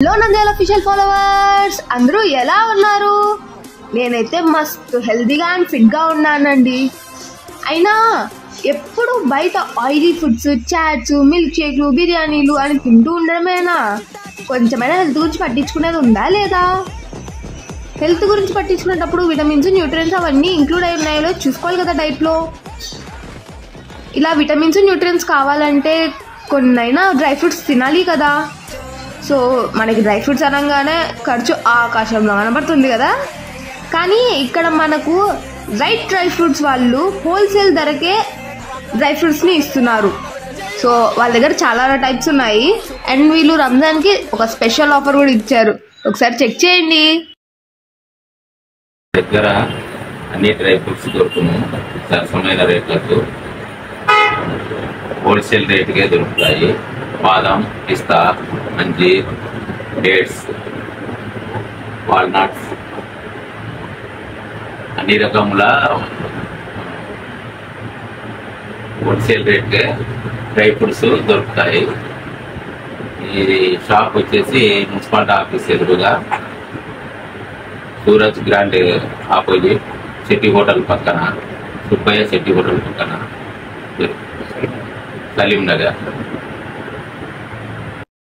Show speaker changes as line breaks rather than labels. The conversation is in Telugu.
హలో నంద్యాల అఫీషియల్ ఫాలోవర్స్ అందరూ ఎలా ఉన్నారు? నేనైతే మస్తు హెల్దీగా అండ్ ఫిట్గా ఉన్నానండి. అయినా ఎప్పుడు బయట ఆయిలీ ఫుడ్స్, చాట్స్, మిల్క్ షేక్లు, బిర్యానీలు అని తింటూ ఉండడమేనా? కొంచెమైనా హెల్త్ గురించి పట్టించుకునేది ఉందా లేదా? హెల్త్ గురించి పట్టించుకునేటప్పుడు విటమిన్స్, న్యూట్రియన్స్ అవన్నీ ఇంక్లూడ్ అయి ఉన్నాయో చూసుకోవాలి కదా డైట్లో. ఇలా విటమిన్స్, న్యూట్రియన్స్ కావాలంటే కొన్నైనా డ్రై ఫ్రూట్స్ తినాలి కదా. సో మనకి డ్రై ఫ్రూట్స్ అనగానే ఖర్చు ఆకాశంలో కనబడుతుంది కదా. కానీ ఇక్కడ మనకు రైట్ డ్రై ఫ్రూట్స్ వాళ్ళు హోల్సేల్ ధరకే డ్రై ఫ్రూట్స్ని ఇస్తున్నారు. సో వాళ్ళ దగ్గర చాలా టైప్స్ ఉన్నాయి. అండ్ వీళ్ళు రంజాన్కి ఒక స్పెషల్ ఆఫర్ కూడా ఇచ్చారు. ఒకసారి చెక్ చేయండి.
దగ్గర అన్ని డ్రై ఫ్రూట్స్ దొరుకును సరసమైన రేట్లకు, హోల్సేల్ రేటుకే దొరుకుతాయి. బాదం, పిస్తా, అంజీర్, డేట్స్, వాల్నట్స్ అన్ని రకముల హోల్సేల్ రేట్కే డ్రై ఫ్రూట్స్ దొరుకుతాయి. ఇది షాప్ వచ్చేసి మున్సిపాలిటీ ఆఫీస్ ఎదురుగా, Suraj grand opposite, city hotel పక్కన, సుబ్బయ్య సిటీ హోటల్ పక్కన, సలీం నగర్.